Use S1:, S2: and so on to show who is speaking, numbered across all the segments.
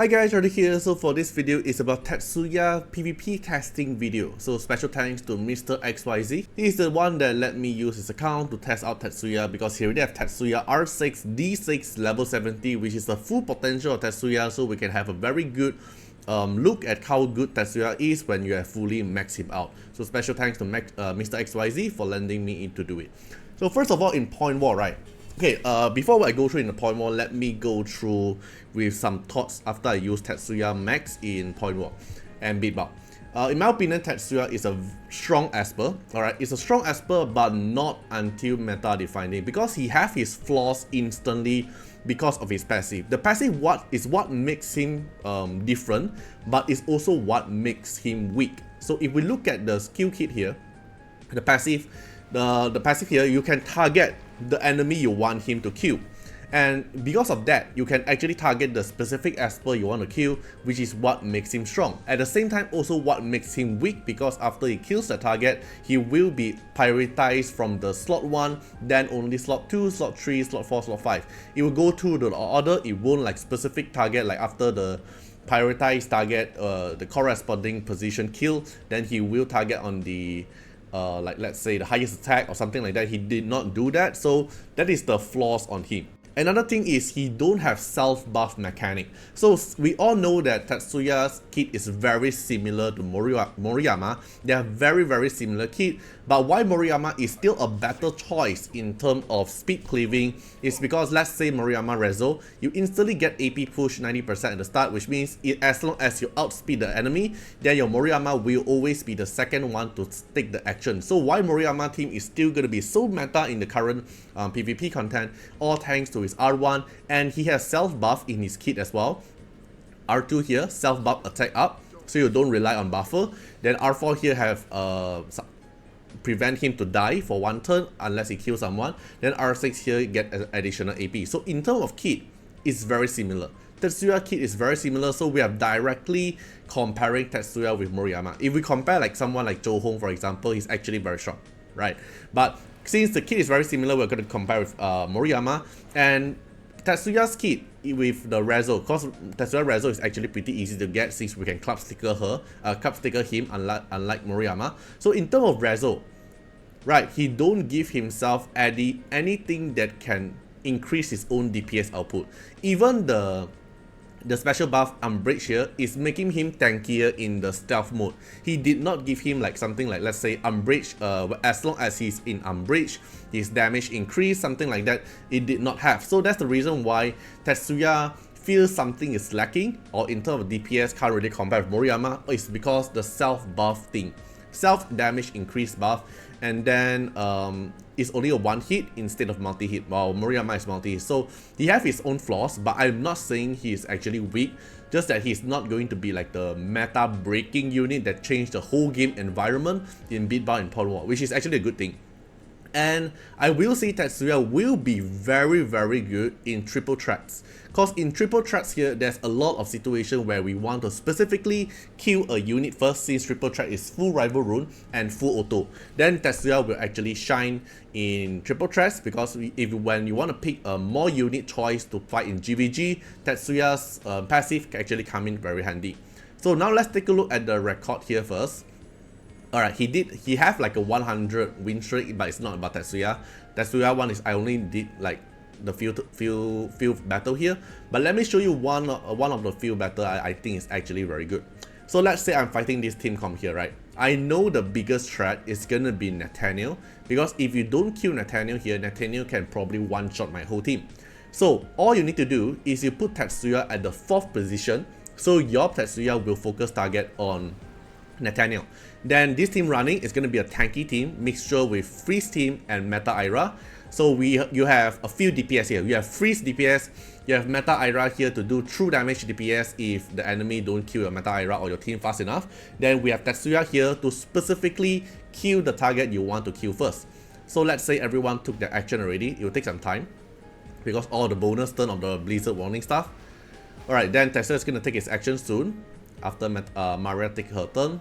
S1: Hi guys, Artiar here. So for this video, it's about Tetsuya PvP testing video. So special thanks to Mr. XYZ. He's the one that let me use his account to test out Tetsuya because he already have Tetsuya R6 D6 level 70, which is the full potential of Tetsuya, so we can have a very good look at how good Tetsuya is when you have fully maxed him out. So special thanks to Mr. XYZ for lending me in to do it. So first of all, in point war, right? Okay, before I go through in the point war, let me go through with some thoughts after I use Tetsuya Max in point war and beat bout. In my opinion, Tetsuya is a strong Esper, alright? It's a strong Esper, but not until meta defining, because he has his flaws instantly because of his passive. The passive is what makes him different, but it's also what makes him weak. So if we look at the skill kit here, the passive here, you can target the enemy you want him to kill, and because of that you can actually target the specific Esper you want to kill, which is what makes him strong. At the same time, also what makes him weak, because after he kills the target, he will be prioritized from the slot 1, then only slot 2, slot 3, slot 4, slot 5. It will go through the order. It won't like specific target, like after the prioritized target, the corresponding position kill, then he will target on the like let's say the highest attack or something like that. He did not do that, so that is the flaws on him. Another thing is he don't have self-buff mechanic. So we all know that Tetsuya's kit is very similar to Moriyama. They are very similar kit, but why Moriyama is still a better choice in terms of speed cleaving is because, let's say Moriyama Rezo, you instantly get AP push 90% at the start, which means as long as you outspeed the enemy, then your Moriyama will always be the second one to take the action. So why Moriyama team is still going to be so meta in the current PvP content, all thanks to his R1, and he has self buff in his kit as well. R2 here, self buff attack up, so you don't rely on buffer. Then R4 here have prevent him to die for 1 turn unless he kills someone. Then R6 here get additional AP. So in terms of kit, it's very similar. Tetsuya kit is very similar, so we are directly comparing Tetsuya with Moriyama. If we compare like someone like Johong, for example, he's actually very strong, right? But since the kit is very similar, we're going to compare with Moriyama. And Tetsuya's kit with the Rezo, because Tetsuya Rezo is actually pretty easy to get since we can club sticker him, unlike Moriyama. So in terms of Rezo, right, he don't give himself anything that can increase his own DPS output. Even the special buff Umbrage here is making him tankier in the stealth mode. He did not give him like something like, let's say, Umbrage, as long as he's in Umbrage, his damage increase, something like that. It did not have. So that's the reason why Tetsuya feels something is lacking, or in terms of DPS can't really compare with Moriyama, is because the self buff thing. Self damage increase buff, and then it's only a 1 hit instead of multi-hit, while Moriyama is multi-hit. So he has his own flaws, but I'm not saying he is actually weak, just that he's not going to be like the meta breaking unit that changed the whole game environment in beatbout and point war, which is actually a good thing. And I will say Tetsuya will be very good in triple threats, because in triple threats here, there's a lot of situations where we want to specifically kill a unit first, since triple threat is full rival rune and full auto. Then Tetsuya will actually shine in triple threats, because when you want to pick a more unit choice to fight in GVG, Tetsuya's passive can actually come in very handy. So now let's take a look at the record here first. Alright, he have like a 100 win streak, but it's not about Tetsuya. Tetsuya one is I only did like the field battle here, but let me show you one of the field battle I think is actually very good. So let's say I'm fighting this team comp here, right? I know the biggest threat is gonna be Nathaniel, because if you don't kill Nathaniel here, Nathaniel can probably one-shot my whole team. So all you need to do is you put Tetsuya at the 4th position, so your Tetsuya will focus target on Nathaniel. Then this team running is going to be a tanky team, mixture with freeze team and meta Ira. So you have a few DPS here. You have freeze DPS, you have meta Ira here to do true damage DPS if the enemy don't kill your meta Ira or your team fast enough. Then we have Tetsuya here to specifically kill the target you want to kill first. So let's say everyone took their action already. It will take some time because all the bonus turn of the Blizzard warning stuff. Alright, then Tetsuya is going to take his action soon after Maria take her turn.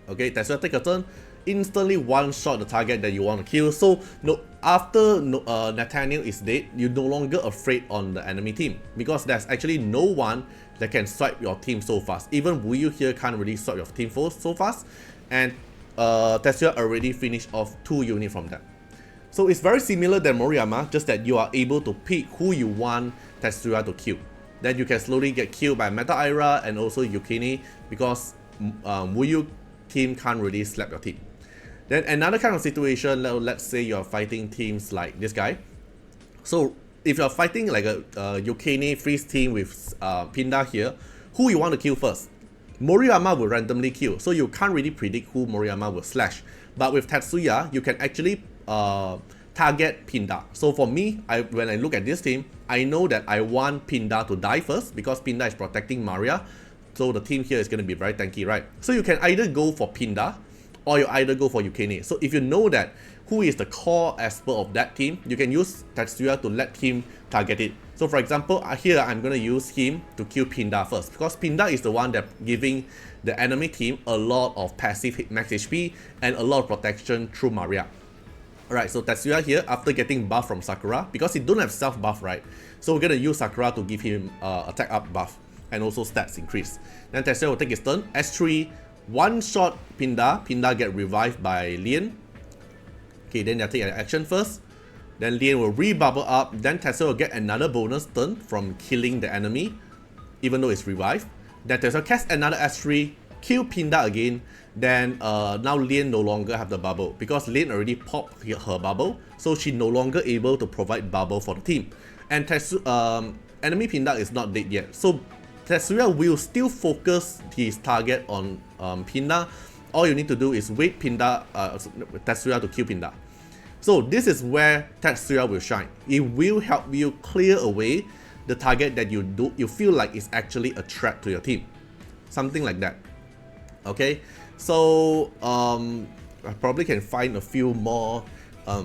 S1: Okay, Tetsuya take a turn, instantly one-shot the target that you want to kill. So after Nathaniel is dead, you're no longer afraid on the enemy team, because there's actually no one that can swipe your team so fast. Even Wu Yu here can't really swipe your team so fast, and Tetsuya already finished off 2 units from that. So it's very similar than Moriyama, just that you are able to pick who you want Tetsuya to kill. Then you can slowly get killed by Meta Ira and also Yukini, because Wu Yu team can't really slap your team. Then another kind of situation, let's say you're fighting teams like this guy. So if you're fighting like a Yukini freeze team with Pinda here, who you want to kill first? Moriyama will randomly kill, so you can't really predict who Moriyama will slash. But with Tetsuya, you can actually target Pinda. So for me, when I look at this team, I know that I want Pinda to die first, because Pinda is protecting Maria. So the team here is going to be very tanky, right? So you can either go for Pinda, or you either go for Yukini. So if you know that who is the core expert of that team, you can use Tetsuya to let him target it. So for example, here I'm going to use him to kill Pinda first, because Pinda is the one that giving the enemy team a lot of passive max HP and a lot of protection through Maria. Alright, so Tetsuya here, after getting buff from Sakura, because he don't have self buff, right? So we're going to use Sakura to give him attack up buff and also stats increase. Then Tetsuya will take his turn, S3, one shot Pinda, Pinda get revived by Lien. Okay, then they'll take an action first. Then Lien will re-bubble up, then Tetsuya will get another bonus turn from killing the enemy, even though it's revived. Then Tetsuya cast another S3, kill Pinda again. Then now Lien no longer have the bubble, because Lien already popped her bubble, so she no longer able to provide bubble for the team. And enemy Pinda is not dead yet, so Tetsuya will still focus his target on Pinda. All you need to do is wait Tetsuya to kill Pinda. So this is where Tetsuya will shine. It will help you clear away the target that you feel like is actually a threat to your team. Something like that. Okay, so I probably can find a few more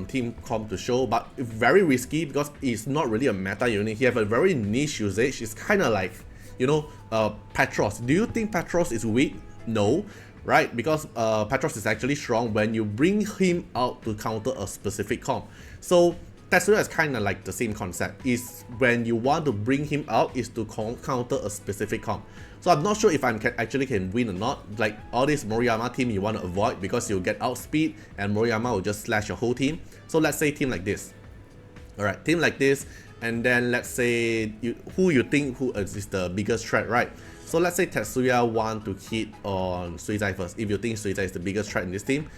S1: team comp to show, but it's very risky because it's not really a meta unit. He have a very niche usage. It's kind of like, you know, Petros. Do you think Petros is weak? No, right? Because Petros is actually strong when you bring him out to counter a specific comp. So Tetsuya is kind of like the same concept. Is when you want to bring him out is to counter a specific comp. So I'm not sure if I actually can win or not. Like all this Moriyama team you want to avoid, because you'll get outspeed and Moriyama will just slash your whole team. So let's say team like this. Alright, team like this, and then let's say who you think is the biggest threat, right? So let's say Tetsuya want to hit on Suizai first, if you think Suizai is the biggest threat in this team.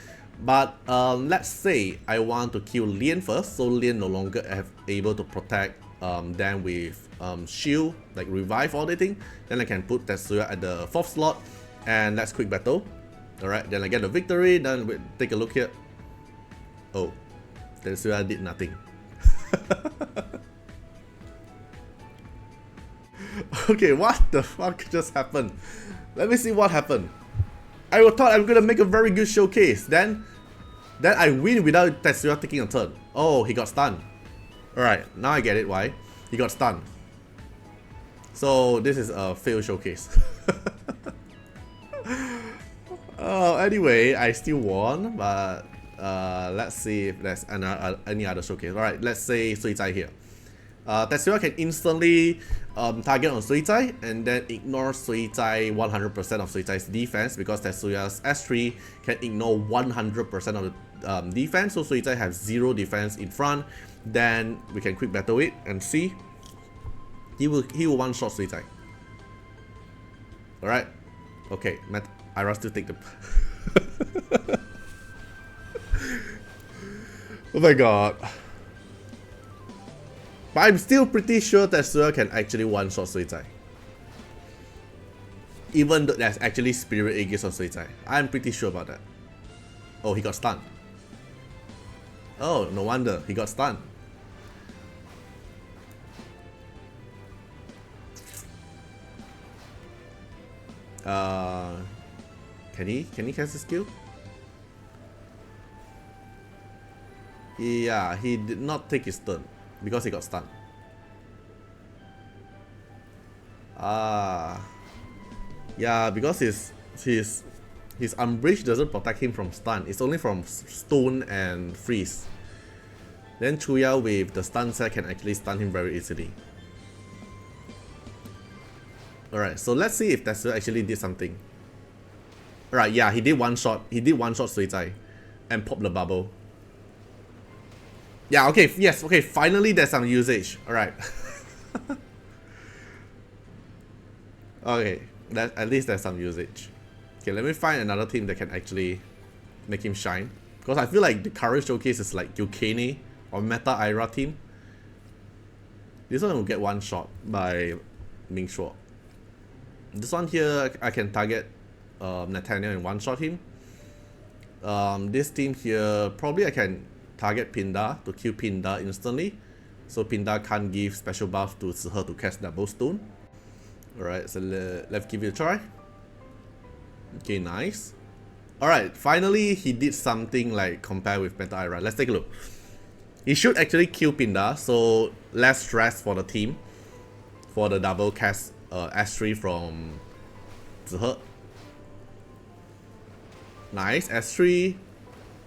S1: But let's say I want to kill Lien first, so Lien no longer able to protect them with shield, like revive all the thing. Then I can put Tetsuya at the 4th slot, and let's quick battle. Alright, then I get the victory. Then we take a look here. Oh, Tetsuya did nothing. Okay, what the fuck just happened? Let me see what happened. I thought I'm gonna make a very good showcase. Then I win without Tetsuya taking a turn. Oh, he got stunned. Alright, now I get it why. He got stunned. So this is a fail showcase. Anyway, I still won, but let's see if there's any other showcase. Alright, let's say Suizai here. Tetsuya can instantly target on Suizai and then ignore Suizai 100% of Suizai's defense, because Tetsuya's S3 can ignore 100% of the defense, so Suizai has 0 defense in front. Then we can quick battle it and see. He will one-shot Suizai. Alright. Okay, Ira still take the... Oh my god. But I'm still pretty sure Tetsuya can actually one-shot Suizai. Even though there's actually Spirit Aegis on Suizai. I'm pretty sure about that. Oh, he got stunned. Oh, no wonder. He got stunned. Can he cast his skill? Yeah, he did not take his turn because he got stunned. Yeah, because his His Umbrage doesn't protect him from stun. It's only from stone and freeze. Then Tsuya with the stun set can actually stun him very easily. Alright, so let's see if Tetsuya actually did something. Alright, yeah, he did one shot. He did one shot Suizai and pop the bubble. Yeah, okay, yes, okay, finally there's some usage. Alright. Okay, at least there's some usage. Okay, let me find another team that can actually make him shine. Because I feel like the current showcase is like Yukane or Meta Ira team. This one will get one shot by Ming Shuo. This one here, I can target Nathaniel and one shot him. This team here, probably I can target Pinda to kill Pinda instantly. So Pinda can't give special buff to Zihe to cast double stone. Alright, so let's give it a try. Okay, nice. Alright, finally he did something like compare with Meta Ira. Let's take a look. He should actually kill Pinda, so less stress for the team. For the double cast S3 from Zihe. Nice, S3.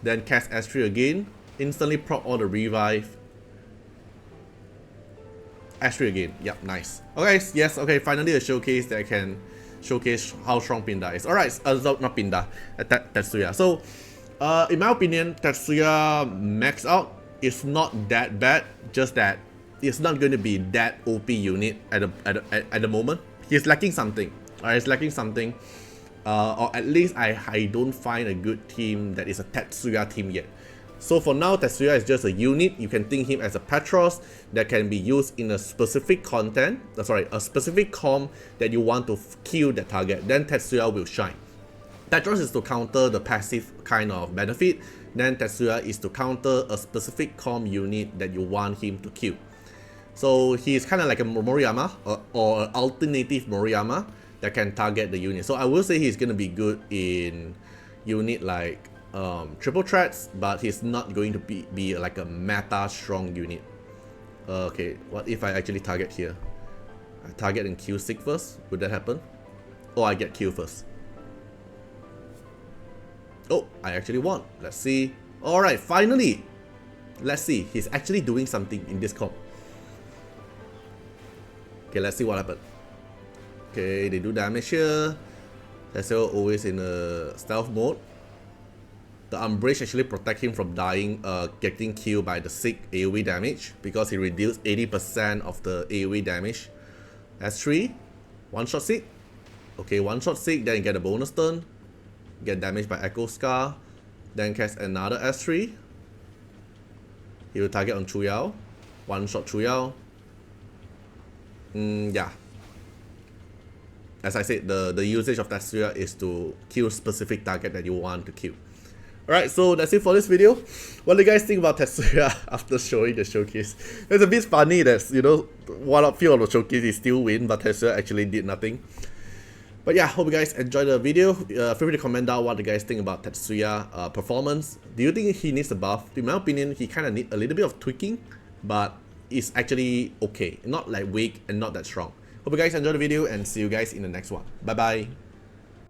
S1: Then cast S3 again. Instantly proc all the revive. S3 again. Yep, nice. Okay, yes, okay, finally a showcase that can showcase how strong Pinda is. Alright, not Pinda, Tetsuya. So, in my opinion, Tetsuya max out is not that bad, just that it's not going to be that OP unit at the moment. He's lacking something. Alright, he's lacking something. Or at least I don't find a good team that is a Tetsuya team yet. So for now, Tetsuya is just a unit. You can think him as a Petros that can be used in a specific content, a specific comp that you want to kill that target. Then Tetsuya will shine. Petros is to counter the passive kind of benefit. Then Tetsuya is to counter a specific comp unit that you want him to kill. So he's kind of like a Moriyama or an alternative Moriyama that can target the unit. So I will say he's going to be good in unit like triple threats, but he's not going to be like a meta strong unit. Okay, what if I actually target here? I target and kill Sig first. Would that happen? Or I get kill first? Oh, I actually won. Let's see. Alright, finally! Let's see. He's actually doing something in this comp. Okay, let's see what happened. Okay, they do damage here. Tetsuya always in a stealth mode. The Umbrage actually protect him from dying, getting killed by the Sig AoE damage because he reduced 80% of the AoE damage. S3, one shot Sig. Okay, one shot Sig, then you get a bonus turn. Get damaged by Echo Scar. Then cast another S3. He will target on Chuyao. One shot Chuyao. Yeah. As I said, the usage of Tetsuya is to kill specific target that you want to kill. Alright, so that's it for this video. What do you guys think about Tetsuya after showing the showcase? It's a bit funny that, you know, one of few of the showcase is still win, but Tetsuya actually did nothing. But yeah, hope you guys enjoyed the video. Feel free to comment down what you guys think about Tetsuya performance. Do you think he needs a buff? In my opinion, he kind of needs a little bit of tweaking, but it's actually okay. Not like weak and not that strong. Hope you guys enjoyed the video and see you guys in the next one. Bye bye.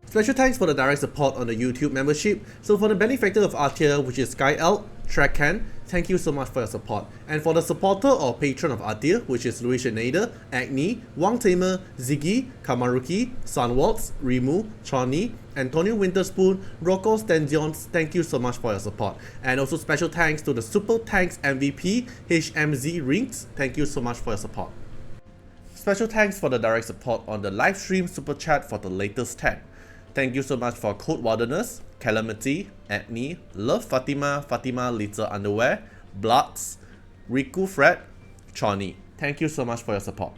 S1: Special thanks for the direct support on the YouTube membership. So for the benefactor of Artiar, which is Sky Elk, Trekcan, thank you so much for your support. And for the supporter or patron of Artiar, which is Louis Schneider, Agni, Wang Tamer, Ziggy, Kamaruki, Sunwaltz, Rimu, Chani, Antonio Winterspoon, Rocco Stenzions, thank you so much for your support. And also special thanks to the Super Tanks MVP, HMZ Rings, thank you so much for your support. Special thanks for the direct support on the live stream super chat for the latest tag. Thank you so much for Code Wilderness, Calamity, Agni, Love Fatima, Fatima Little Underwear, Bloods, Riku Fred, Chani. Thank you so much for your support.